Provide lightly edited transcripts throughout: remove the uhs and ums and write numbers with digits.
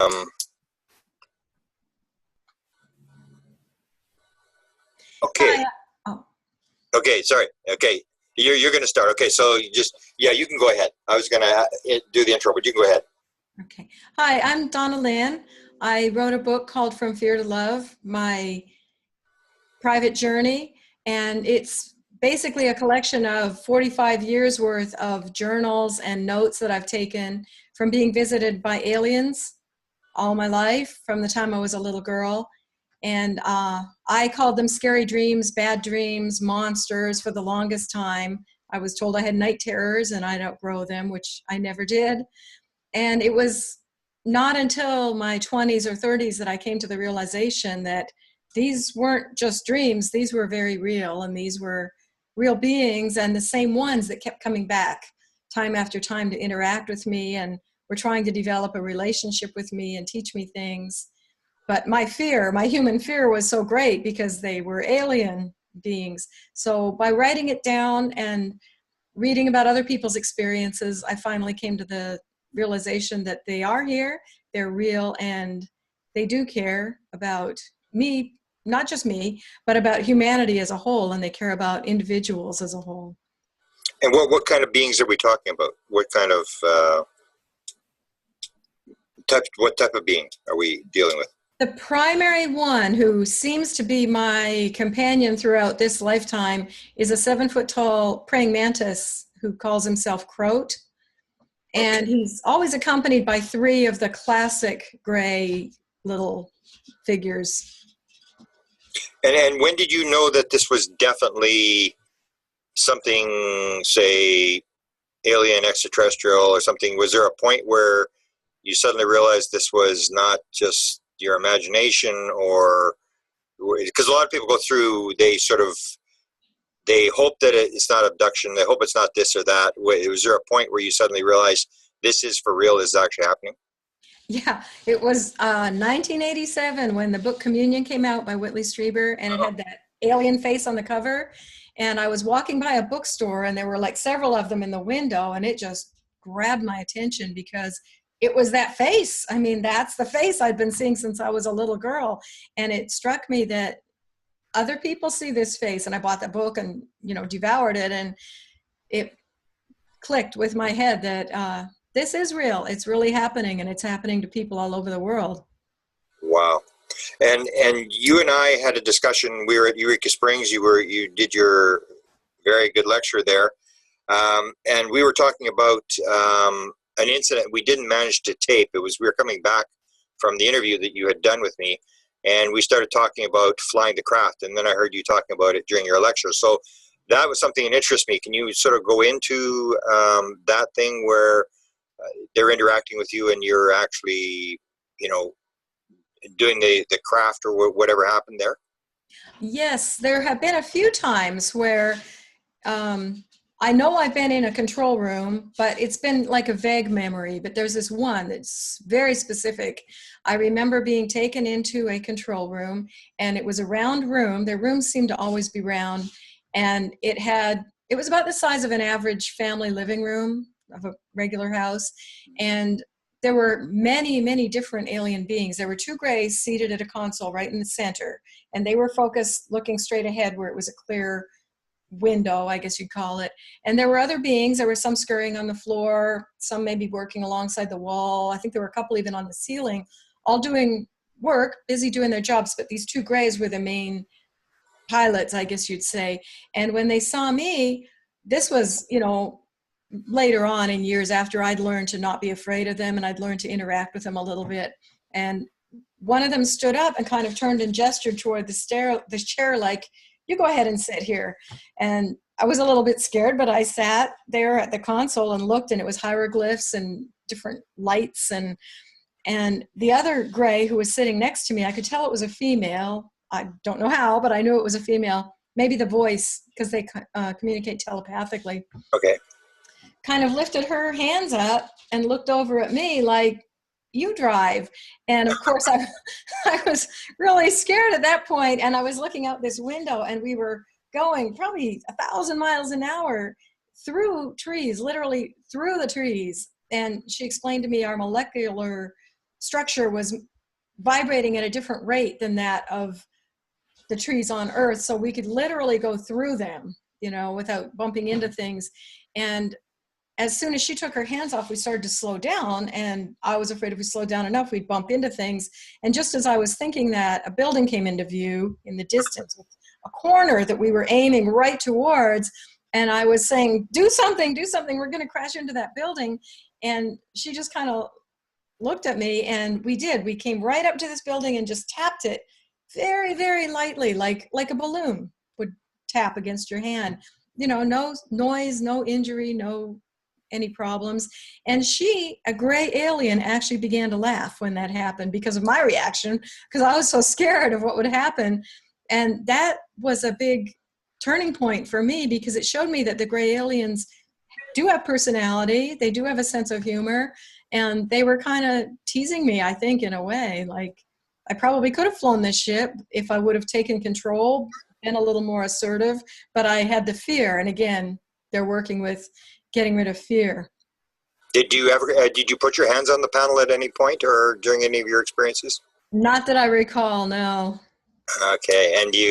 Um, okay. Hi. Oh, Okay. Sorry. Okay. You're going to start. Okay. So yeah, you can go ahead. I was going to do the intro, but you can go ahead. okay. Hi, I'm Donna Lynn. I wrote a book called From Fear to Love, my private journey, and it's basically a collection of 45 years worth of journals and notes that I've taken from being visited by aliens all my life, from the time I was a little girl. And I called them scary dreams, bad dreams, monsters for the longest time. I was told I had night terrors and I'd outgrow them, which I never did. And it was not until my 20s or 30s that I came to the realization that these weren't just dreams, these were very real, and these were real beings, and the same ones that kept coming back time after time to interact with me and were trying to develop a relationship with me and teach me things. But my fear, my human fear, was so great because they were alien beings. So by writing it down and reading about other people's experiences, I finally came to the realization that they are here, they're real, and they do care about me, not just me, but about humanity as a whole, and they care about individuals as a whole. And what kind of beings are we talking about? What kind of what type of being are we dealing with? The primary one who seems to be my companion throughout this lifetime is a 7-foot tall praying mantis who calls himself Croat. And he's always accompanied by 3 of the classic gray little figures. And when did you know that this was definitely something, say, alien, extraterrestrial, or something? Was there a point where you suddenly realized this was not just your imagination, or because a lot of people go through, they hope that it's not abduction, they hope it's not this or that. Was there a point where you suddenly realized this is for real, this is actually happening? Yeah, it was 1987 when the book Communion came out by Whitley Strieber, and it had that alien face on the cover. And I was walking by a bookstore, and there were like several of them in the window, and it just grabbed my attention because it was that face. I mean, that's the face I'd been seeing since I was a little girl. And it struck me that other people see this face, and I bought the book and, devoured it. And it clicked with my head that this is real. It's really happening, and it's happening to people all over the world. Wow. And you and I had a discussion. We were at Eureka Springs. You did your very good lecture there, and we were talking about an incident we didn't manage to tape. We were coming back from the interview that you had done with me, and we started talking about flying the craft. And then I heard you talking about it during your lecture. So that was something that interests me. Can you sort of go into that thing where they're interacting with you and you're actually, doing the craft, or whatever happened there? Yes, there have been a few times where I know I've been in a control room, but it's been like a vague memory. But there's this one that's very specific. I remember being taken into a control room, and it was a round room. Their rooms seemed to always be round, and it was about the size of an average family living room of a regular house. And there were many, many different alien beings. There were 2 grays seated at a console right in the center, and they were focused looking straight ahead where it was a clear window, I guess you'd call it. And there were other beings. There were some scurrying on the floor, some maybe working alongside the wall. I think there were a couple even on the ceiling, all doing work, busy doing their jobs. But these 2 grays were the main pilots, I guess you'd say. And when they saw me, this was, later on in years after I'd learned to not be afraid of them, and I'd learned to interact with them a little bit. And one of them stood up and kind of turned and gestured toward the chair like, you go ahead and sit here. And I was a little bit scared, but I sat there at the console and looked, and it was hieroglyphs and different lights. And the other gray who was sitting next to me, I could tell it was a female. I don't know how, but I knew it was a female. Maybe the voice, because they communicate telepathically. Okay. Kind of lifted her hands up and looked over at me like, you drive. And of course I was really scared at that point, and I was looking out this window, and we were going probably 1,000 miles an hour through trees, literally through the trees. And she explained to me our molecular structure was vibrating at a different rate than that of the trees on Earth. So we could literally go through them, you know, without bumping into things. And as soon as she took her hands off, we started to slow down. And I was afraid if we slowed down enough, we'd bump into things. And just as I was thinking that, a building came into view in the distance with a corner that we were aiming right towards. And I was saying, do something, we're going to crash into that building. And she just kind of looked at me, and we did. We came right up to this building and just tapped it very, very lightly, like a balloon would tap against your hand. You know, no noise, no injury, no any problems. And she, a gray alien, actually began to laugh when that happened because of my reaction, because I was so scared of what would happen. And that was a big turning point for me, because it showed me that the gray aliens do have personality. They do have a sense of humor. And they were kind of teasing me, I think, in a way. Like, I probably could have flown this ship if I would have taken control, been a little more assertive, but I had the fear. And again, they're working with getting rid of fear. Did you ever, did you put your hands on the panel at any point or during any of your experiences? Not that I recall, no. Okay. And did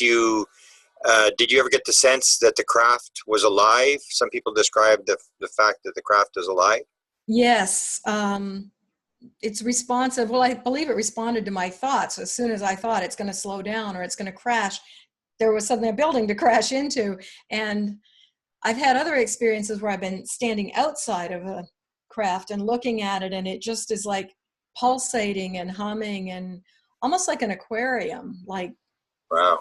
you ever get the sense that the craft was alive? Some people describe the fact that the craft is alive. Yes. It's responsive. Well, I believe it responded to my thoughts. As soon as I thought it's going to slow down or it's going to crash, there was suddenly a building to crash into. And I've had other experiences where I've been standing outside of a craft and looking at it, and it just is like pulsating and humming and almost like an aquarium. Like, wow.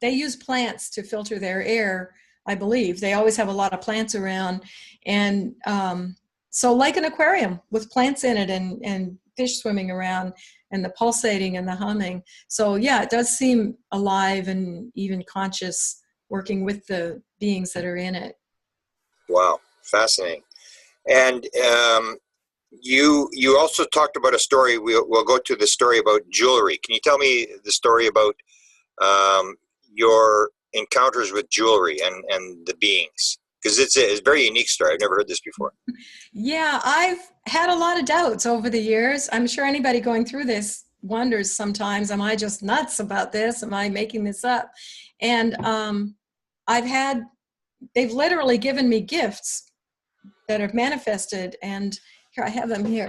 They use plants to filter their air, I believe. They always have a lot of plants around. And so like an aquarium with plants in it and fish swimming around and the pulsating and the humming. So yeah, it does seem alive and even conscious, working with the beings that are in it. Wow, fascinating. And you also talked about a story. We'll go to the story about jewelry. Can you tell me the story about your encounters with jewelry and the beings? Because it's a very unique story. I've never heard this before. Yeah, I've had a lot of doubts over the years. I'm sure anybody going through this wonders sometimes, am I just nuts about this? Am I making this up? And they've literally given me gifts that have manifested. And here, I have them here.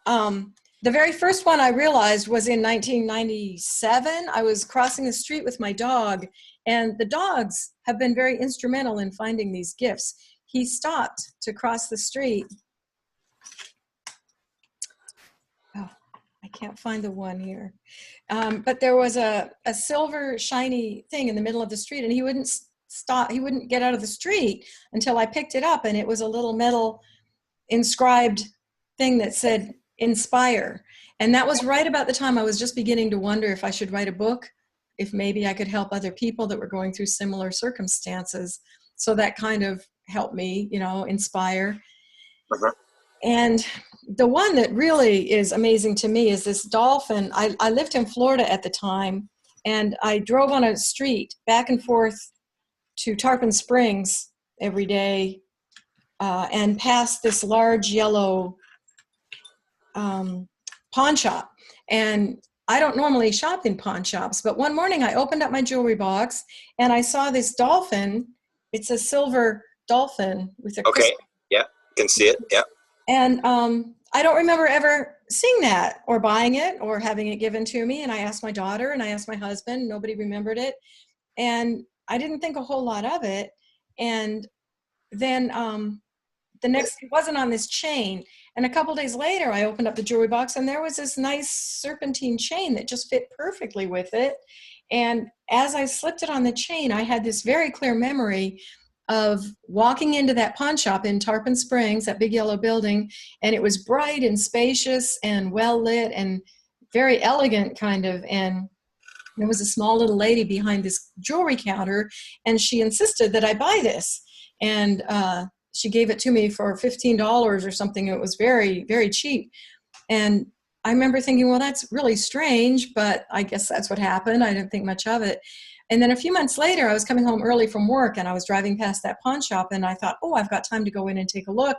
Oh. The very first one I realized was in 1997. I was crossing the street with my dog, and the dogs have been very instrumental in finding these gifts. He stopped to cross the street. Oh, I can't find the one here. But there was a silver shiny thing in the middle of the street, and he wouldn't stop. He wouldn't get out of the street until I picked it up, and it was a little metal inscribed thing that said, "Inspire." And that was right about the time I was just beginning to wonder if I should write a book, if maybe I could help other people that were going through similar circumstances. So that kind of helped me, you know, inspire. Uh-huh. And the one that really is amazing to me is this dolphin. I lived in Florida at the time, and I drove on a street back and forth to Tarpon Springs every day and passed this large yellow pawn shop. And I don't normally shop in pawn shops, but one morning I opened up my jewelry box and I saw this dolphin. It's a silver dolphin with a okay. Yeah, can see it. Yeah. And I don't remember ever seeing that or buying it or having it given to me. And I asked my daughter and I asked my husband. Nobody remembered it. And I didn't think a whole lot of it. And then it wasn't on this chain. And a couple days later, I opened up the jewelry box and there was this nice serpentine chain that just fit perfectly with it. And as I slipped it on the chain, I had this very clear memory of walking into that pawn shop in Tarpon Springs, that big yellow building, and it was bright and spacious and well lit and very elegant kind of. And there was a small little lady behind this jewelry counter, and she insisted that I buy this. And she gave it to me for $15 or something. It was very, very cheap. And I remember thinking, well, that's really strange, but I guess that's what happened. I didn't think much of it. And then a few months later, I was coming home early from work and I was driving past that pawn shop and I thought, oh, I've got time to go in and take a look.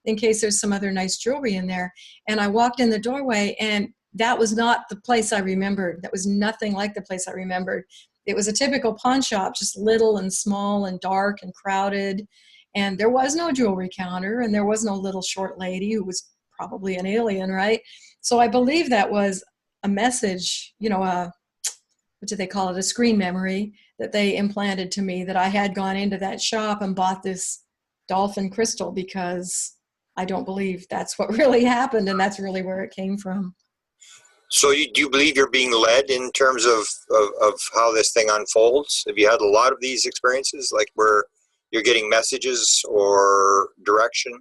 in case there's some other nice jewelry in there. And I walked in the doorway, and that was not the place I remembered. That was nothing like the place I remembered. It was a typical pawn shop, just little and small and dark and crowded. And there was no jewelry counter, and there was no little short lady who was probably an alien, right? So I believe that was a message, what do they call it? A screen memory that they implanted to me, that I had gone into that shop and bought this dolphin crystal, because I don't believe that's what really happened, and that's really where it came from. So do you believe you're being led in terms of how this thing unfolds? Have you had a lot of these experiences, like where you're getting messages or direction?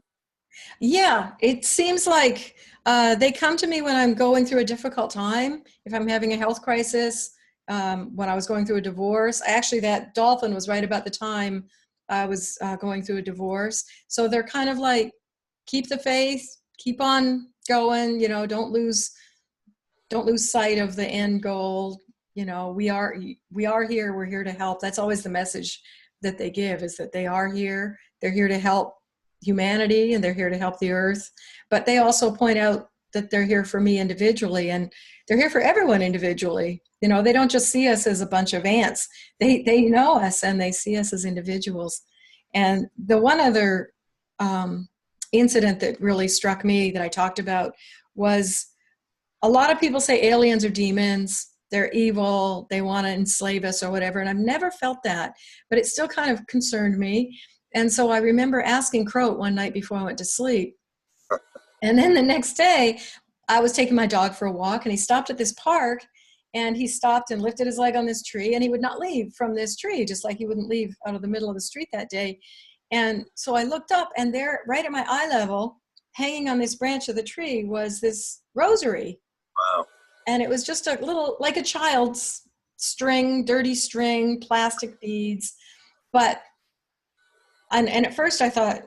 Yeah, it seems like they come to me when I'm going through a difficult time. If I'm having a health crisis, when I was going through a divorce. Actually, that dolphin was right about the time I was going through a divorce. So they're kind of like, keep the faith, keep on going, don't lose sight of the end goal. We are here, we're here to help. That's always the message that they give, is that they are here. They're here to help humanity, and they're here to help the earth. But they also point out that they're here for me individually, and they're here for everyone individually. They don't just see us as a bunch of ants. They know us, and they see us as individuals. And the one other incident that really struck me that I talked about was, a lot of people say aliens are demons, they're evil, they want to enslave us or whatever, and I've never felt that, but it still kind of concerned me. And so I remember asking Croat one night before I went to sleep. And then the next day, I was taking my dog for a walk, and he stopped at this park, and he stopped and lifted his leg on this tree, and he would not leave from this tree, just like he wouldn't leave out of the middle of the street that day. And so I looked up, and there, right at my eye level, hanging on this branch of the tree, was this rosary. Wow. And it was just a little, like a child's string, dirty string, plastic beads. And at first I thought,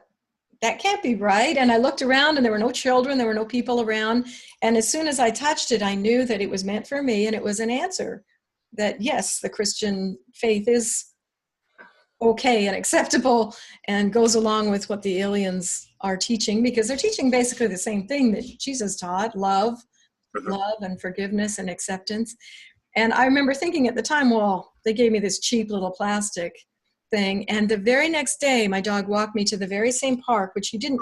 that can't be right. And I looked around, and there were no children, there were no people around. And as soon as I touched it, I knew that it was meant for me, and it was an answer that, yes, the Christian faith is okay and acceptable and goes along with what the aliens are teaching, because they're teaching basically the same thing that Jesus taught: love and forgiveness and acceptance. And I remember thinking at the time, well, they gave me this cheap little plastic thing. And the very next day, my dog walked me to the very same park, which he didn't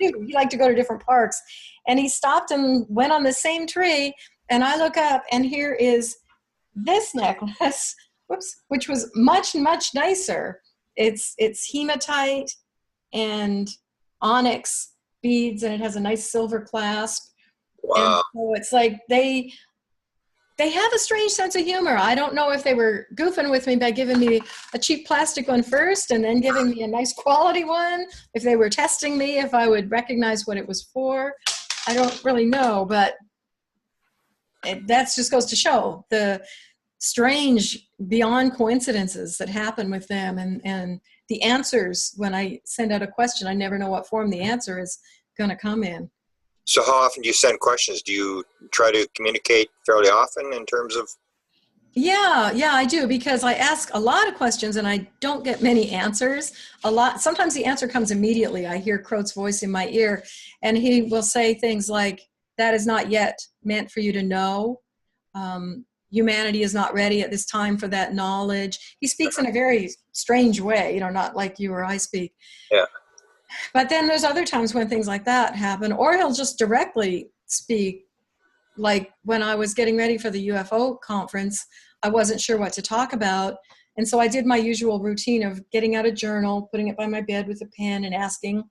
do. He liked to go to different parks. And he stopped and went on the same tree. And I look up, and here is this necklace, which was much, much nicer. It's hematite and onyx beads, and it has a nice silver clasp. Wow. And so it's like they have a strange sense of humor. I don't know if they were goofing with me by giving me a cheap plastic one first and then giving me a nice quality one, if they were testing me, if I would recognize what it was for. I don't really know, but that just goes to show the strange, beyond coincidences that happen with them, and the answers. When I send out a question, I never know what form the answer is going to come in. So how often do you send questions? Do you try to communicate fairly often in terms of? Yeah, I do, because I ask a lot of questions and I don't get many answers. Sometimes the answer comes immediately. I hear Croat's voice in my ear, and he will say things like, that is not yet meant for you to know. Humanity is not ready at this time for that knowledge. He speaks in a very strange way, not like you or I speak. Yeah. But then there's other times when things like that happen, or he'll just directly speak. Like when I was getting ready for the UFO conference, I wasn't sure what to talk about. And so I did my usual routine of getting out a journal, putting it by my bed with a pen, and asking,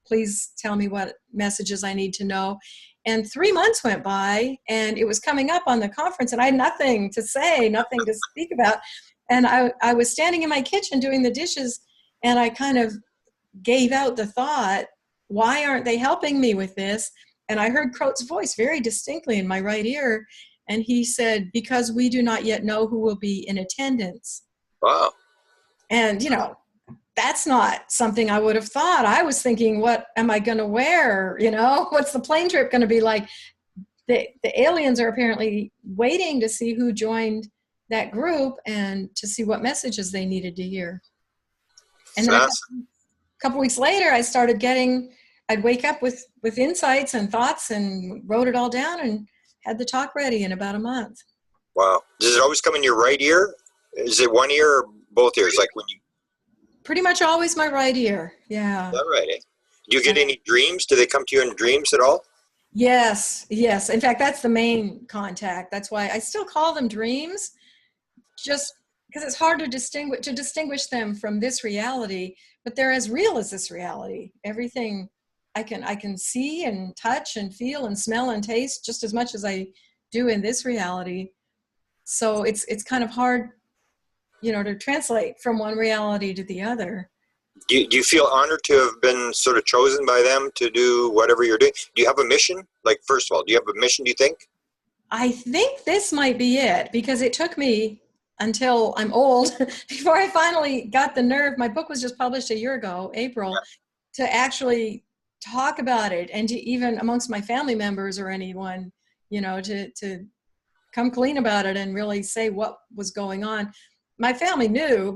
please tell me what messages I need to know. And 3 months went by, and it was coming up on the conference, and I had nothing to say, nothing to speak about. And I was standing in my kitchen doing the dishes, and I kind of gave out the thought, why aren't they helping me with this? And I heard Croat's voice very distinctly in my right ear. And he said, because we do not yet know who will be in attendance. Wow. And, that's not something I would have thought. I was thinking, what am I going to wear? What's the plane trip going to be like? The aliens are apparently waiting to see who joined that group and to see what messages they needed to hear. And then a couple weeks later, I started getting I'd wake up with insights and thoughts and wrote it all down and had the talk ready in about a month. Wow. Does it always come in your right ear? Is it one ear or both ears? Like when you... Pretty much always my right ear. Yeah. Is that right? Eh? Do you get any dreams? Do they come to you in dreams at all? Yes. In fact, that's the main contact. That's why I still call them dreams, just because it's hard to distinguish them from this reality, but they're as real as this reality. Everything I can see and touch and feel and smell and taste just as much as I do in this reality. So it's kind of hard, to translate from one reality to the other. Do you feel honored to have been sort of chosen by them to do whatever you're doing? Do you have a mission? Like, first of all, do you have a mission, do you think? I think this might be it, because it took me until I'm old before I finally got the nerve. My book was just published a year ago, April, to actually talk about it, and to even amongst my family members or anyone, to come clean about it and really say what was going on. My family knew.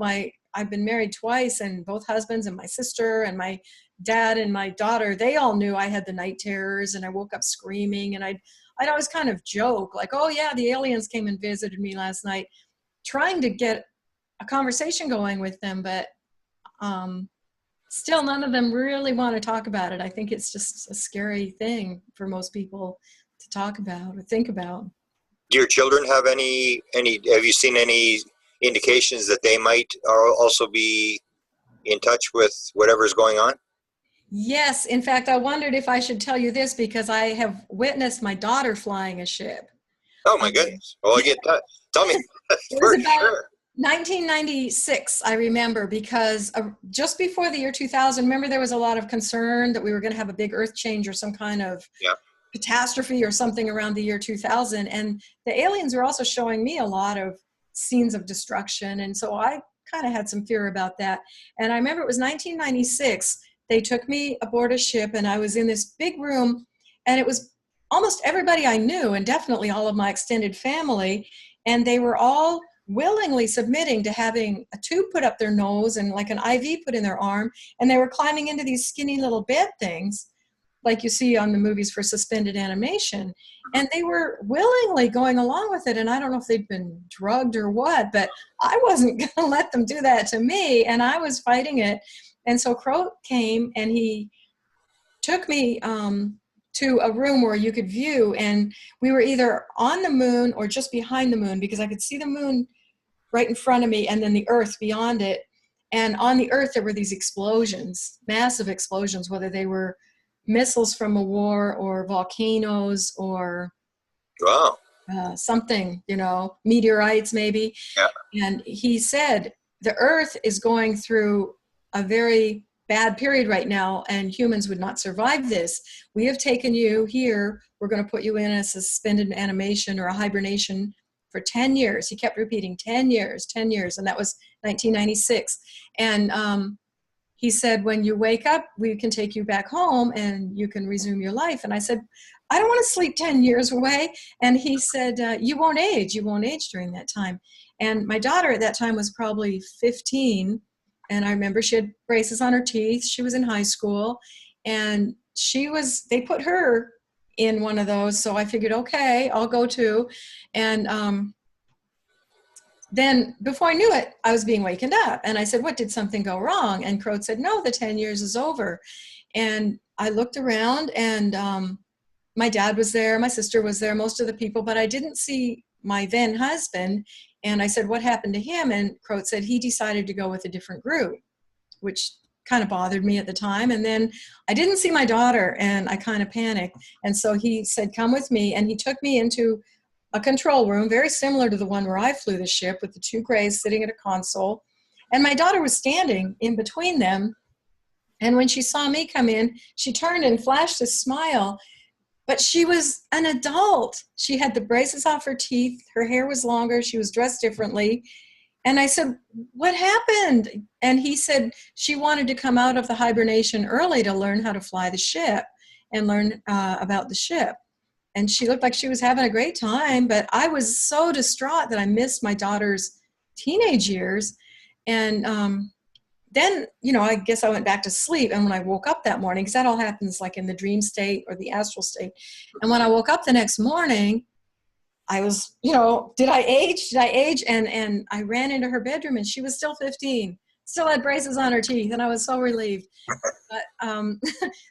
I've been married twice, and both husbands and my sister and my dad and my daughter, they all knew I had the night terrors and I woke up screaming, and I'd always kind of joke like, oh yeah, the aliens came and visited me last night, trying to get a conversation going with them, but still none of them really want to talk about it. I think it's just a scary thing for most people to talk about or think about. Do your children have have you seen any indications that they might also be in touch with whatever's going on? Yes. In fact, I wondered if I should tell you this, because I have witnessed my daughter flying a ship. Oh my goodness. Well, I get that. Tell me. It was about 1996, I remember, because just before the year 2000, remember there was a lot of concern that we were going to have a big earth change or some kind of catastrophe or something around the year 2000. And the aliens were also showing me a lot of scenes of destruction. And so I kind of had some fear about that. And I remember it was 1996. They took me aboard a ship, and I was in this big room, and it was almost everybody I knew, and definitely all of my extended family. And they were all willingly submitting to having a tube put up their nose and like an IV put in their arm. And they were climbing into these skinny little bed things like you see on the movies for suspended animation. And they were willingly going along with it. And I don't know if they'd been drugged or what, but I wasn't going to let them do that to me. And I was fighting it. And so Crow came and he took me to a room where you could view, and we were either on the moon or just behind the moon, because I could see the moon right in front of me and then the earth beyond it. And on the earth, there were these explosions, massive explosions, whether they were missiles from a war or volcanoes or something, meteorites maybe. Yeah. And he said, the earth is going through a very bad period right now, and humans would not survive this. We have taken you here. We're going to put you in a suspended animation or a hibernation for 10 years. He kept repeating 10 years, 10 years. And that was 1996. And he said, when you wake up, we can take you back home and you can resume your life. And I said, I don't want to sleep 10 years away. And he said, you won't age. You won't age during that time. And my daughter at that time was probably 15. And I remember she had braces on her teeth. She was in high school, and they put her in one of those. So I figured, okay, I'll go too. And then before I knew it, I was being wakened up. And I said, what, did something go wrong? And Crow said, no, the 10 years is over. And I looked around, and my dad was there. My sister was there, most of the people, but I didn't see my then husband. And I said, what happened to him? And Crow said he decided to go with a different group, which kind of bothered me at the time. And then I didn't see my daughter, and I kind of panicked. And so he said, come with me. And he took me into a control room, very similar to the one where I flew the ship, with the two grays sitting at a console. And my daughter was standing in between them. And when she saw me come in, she turned and flashed a smile. But she was an adult. She had the braces off her teeth. Her hair was longer. She was dressed differently. And I said, what happened? And he said she wanted to come out of the hibernation early to learn how to fly the ship and learn about the ship. And she looked like she was having a great time. But I was so distraught that I missed my daughter's teenage years. And then, I guess I went back to sleep. And when I woke up that morning, because that all happens like in the dream state or the astral state. And when I woke up the next morning, I was, did I age? Did I age? And I ran into her bedroom and she was still 15, still had braces on her teeth. And I was so relieved. But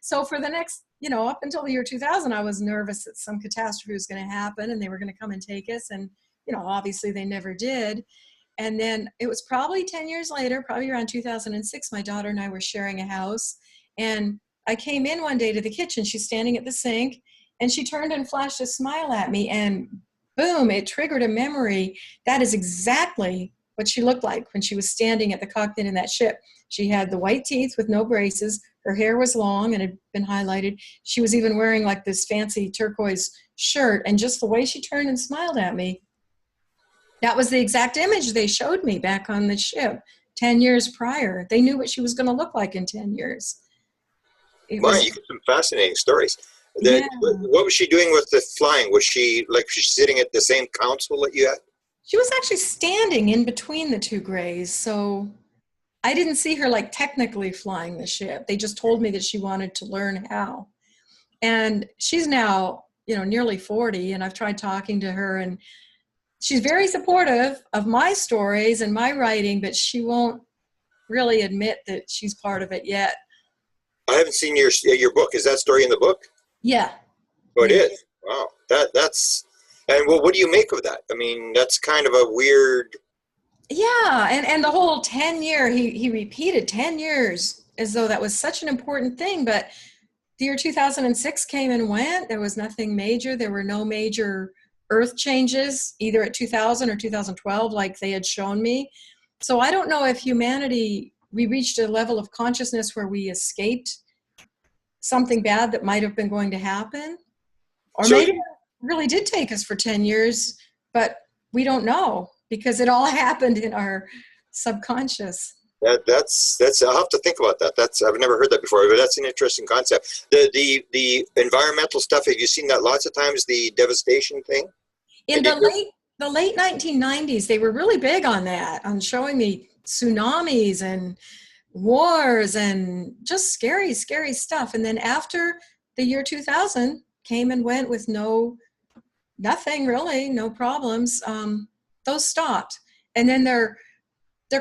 so for the next, up until the year 2000, I was nervous that some catastrophe was going to happen and they were going to come and take us. And, obviously they never did. And then it was probably 10 years later, probably around 2006, my daughter and I were sharing a house. And I came in one day to the kitchen. She's standing at the sink and she turned and flashed a smile at me. And boom, it triggered a memory. That is exactly what she looked like when she was standing at the cockpit in that ship. She had the white teeth with no braces. Her hair was long and had been highlighted. She was even wearing like this fancy turquoise shirt. And just the way she turned and smiled at me, that was the exact image they showed me back on the ship 10 years prior. They knew what she was going to look like in 10 years. You get some fascinating stories. What was she doing with the flying? Was she sitting at the same council that you had? She was actually standing in between the two grays. So I didn't see her like technically flying the ship. They just told me that she wanted to learn how. And she's now, nearly 40. And I've tried talking to her and she's very supportive of my stories and my writing, but she won't really admit that she's part of it yet. I haven't seen your book. Is that story in the book? Yeah. Oh, it is. Wow. That's, and well, what do you make of that? I mean, that's kind of a weird. Yeah. And the whole 10-year, he repeated 10 years as though that was such an important thing. But the year 2006 came and went. There was nothing major. There were no major earth changes, either at 2000 or 2012, like they had shown me. So I don't know if humanity, we reached a level of consciousness where we escaped something bad that might have been going to happen. Or maybe it really did take us for 10 years, but we don't know because it all happened in our subconscious. That's I'll have to think about that. I've never heard that before, but that's an interesting concept. The environmental stuff, have you seen that lots of times, the devastation thing? In the late 1990s, they were really big on that, on showing me tsunamis and wars and just scary, scary stuff. And then after the year 2000 came and went with nothing really, no problems, those stopped. And then their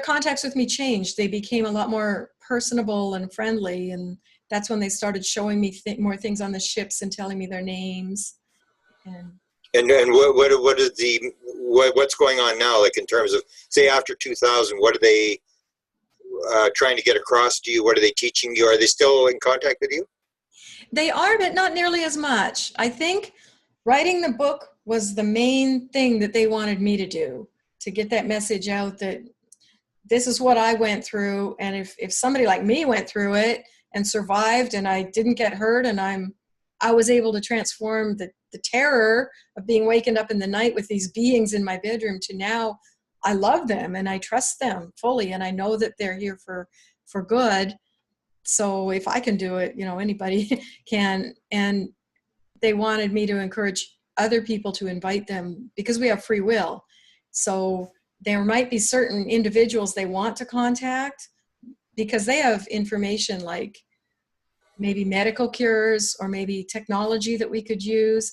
contacts with me changed. They became a lot more personable and friendly. And that's when they started showing me more things on the ships and telling me their names. And what is what's going on now? Like in terms of, say, after 2000, what are they trying to get across to you? What are they teaching you? Are they still in contact with you? They are, but not nearly as much. I think writing the book was the main thing that they wanted me to do, to get that message out that this is what I went through. And if somebody like me went through it and survived and I didn't get hurt and I was able to transform the terror of being wakened up in the night with these beings in my bedroom to now I love them and I trust them fully and I know that they're here for good. So if I can do it, anybody can. And they wanted me to encourage other people to invite them because we have free will. So there might be certain individuals they want to contact because they have information like maybe medical cures or maybe technology that we could use,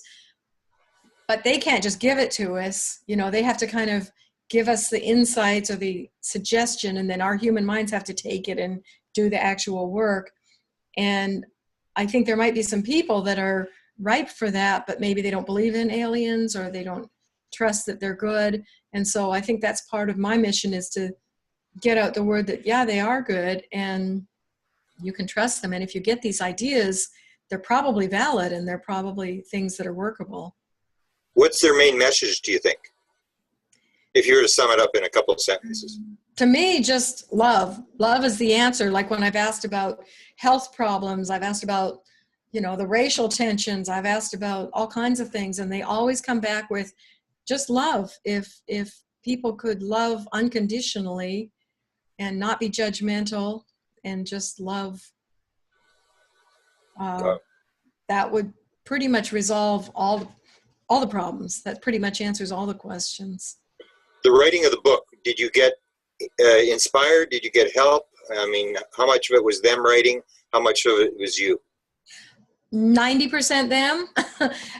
but they can't just give it to us. They have to kind of give us the insights or the suggestion, and then our human minds have to take it and do the actual work. And I think there might be some people that are ripe for that, but maybe they don't believe in aliens or they don't trust that they're good. And so I think that's part of my mission, is to get out the word that, yeah, they are good and you can trust them. And if you get these ideas, they're probably valid and they're probably things that are workable. What's their main message, do you think? If you were to sum it up in a couple of sentences. To me, just love. Love is the answer. Like when I've asked about health problems, I've asked about, the racial tensions, I've asked about all kinds of things, and they always come back with just love. If people could love unconditionally and not be judgmental and just love, that would pretty much resolve all the problems. That pretty much answers all the questions. The writing of the book, did you get inspired? Did you get help? I mean, how much of it was them writing? How much of it was you? 90% them.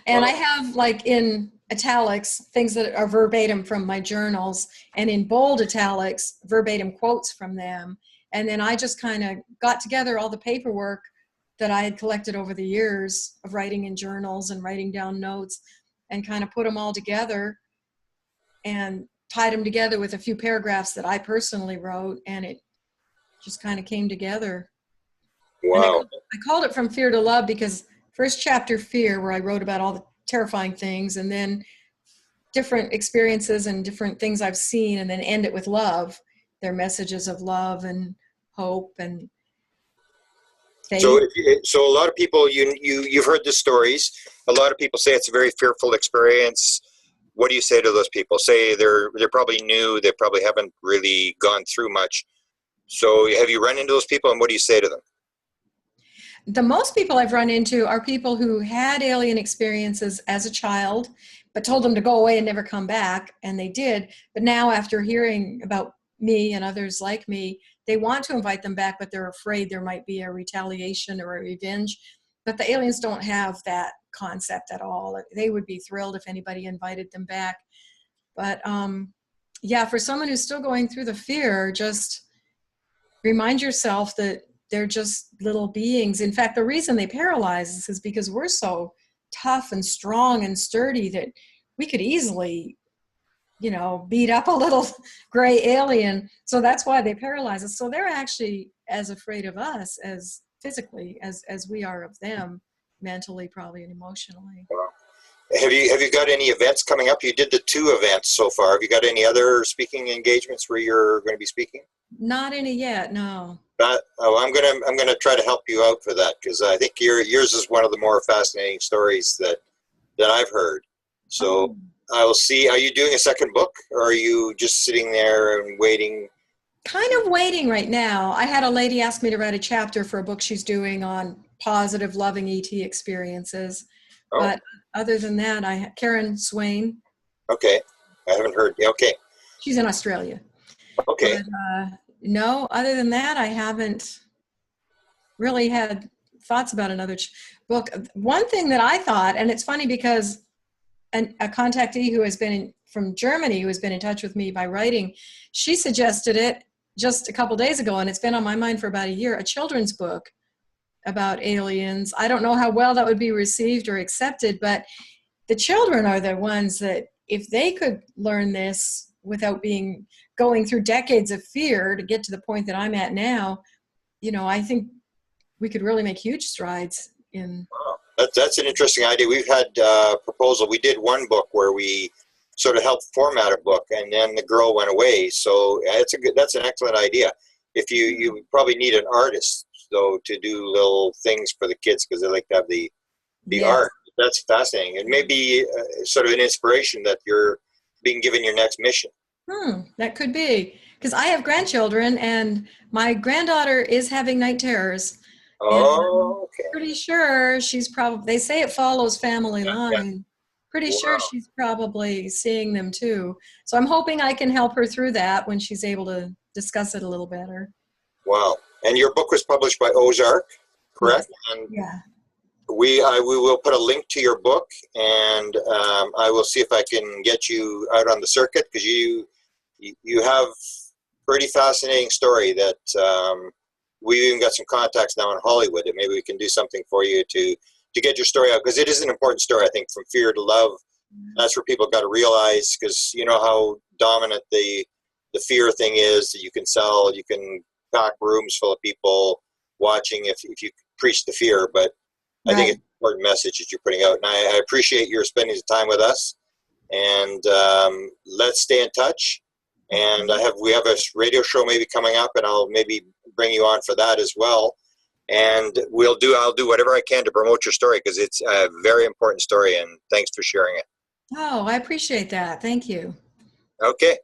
And I have like in italics, things that are verbatim from my journals, and in bold italics, verbatim quotes from them. And then I just kind of got together all the paperwork that I had collected over the years of writing in journals and writing down notes, and kind of put them all together and tied them together with a few paragraphs that I personally wrote, and it just kind of came together. Wow. And I called it From Fear to Love because first chapter, fear, where I wrote about all the terrifying things, and then different experiences and different things I've seen, and then end it with love. Their messages of love and hope and faith. So a lot of people, you've heard the stories. A lot of people say it's a very fearful experience. What do you say to those people? Say they're probably new, they probably haven't really gone through much. So have you run into those people, and what do you say to them? The most people I've run into are people who had alien experiences as a child, but told them to go away and never come back, and they did. But now, after hearing about me and others like me, they want to invite them back, but they're afraid there might be a retaliation or a revenge. But the aliens don't have that concept at all. They would be thrilled if anybody invited them back. But yeah, for someone who's still going through the fear, just remind yourself that they're just little beings. In fact, the reason they paralyze us is because we're so tough and strong and sturdy that we could easily, beat up a little gray alien. So that's why they paralyze us. So they're actually as afraid of us as physically as we are of them, mentally, probably, and emotionally. Wow. Have you got any events coming up? You did the 2 events so far. Have you got any other speaking engagements where you're going to be speaking? Not any yet, no. I'm gonna try to help you out for that, because I think yours is one of the more fascinating stories that I've heard. So I will see. Are you doing a second book, or are you just sitting there and waiting? Kind of waiting right now. I had a lady ask me to write a chapter for a book she's doing on positive, loving ET experiences. Oh. But other than that, Karen Swain. Okay, I haven't heard. Okay. She's in Australia. Okay. But, no, other than that, I haven't really had thoughts about another book. One thing that I thought, and it's funny because a contactee who has been from Germany, who has been in touch with me by writing, she suggested it just a couple days ago, and it's been on my mind for about a year, a children's book about aliens. I don't know how well that would be received or accepted, but the children are the ones that, if they could learn this without going through decades of fear to get to the point that I'm at now, I think we could really make huge strides in. Wow. That's an interesting idea. We've had a proposal. We did one book where we sort of helped format a book, and then the girl went away. So that's an excellent idea. If you probably need an artist though to do little things for the kids, because they like to have the Yes. art. That's fascinating, and maybe sort of an inspiration that you're being given your next mission. That could be, because I have grandchildren, and my granddaughter is having night terrors. Oh, okay. Pretty sure she's probably, they say it follows family line. Pretty sure she's probably seeing them too. So I'm hoping I can help her through that when she's able to discuss it a little better. Wow. And your book was published by Ozark, correct? Yes. And yeah. we will put a link to your book, and I will see if I can get you out on the circuit, because you have pretty fascinating story that we've even got some contacts now in Hollywood that maybe we can do something for you to get your story out, because it is an important story, I think, from fear to love. That's where people got to realize, because you know how dominant the fear thing is, that you can sell, you can pack rooms full of people watching if you preach the fear, but I think it's an important message that you're putting out, and I appreciate your spending the time with us, and let's stay in touch. And we have a radio show maybe coming up, and I'll maybe bring you on for that as well. And I'll do whatever I can to promote your story, because it's a very important story, and thanks for sharing it. Oh, I appreciate that. Thank you. Okay.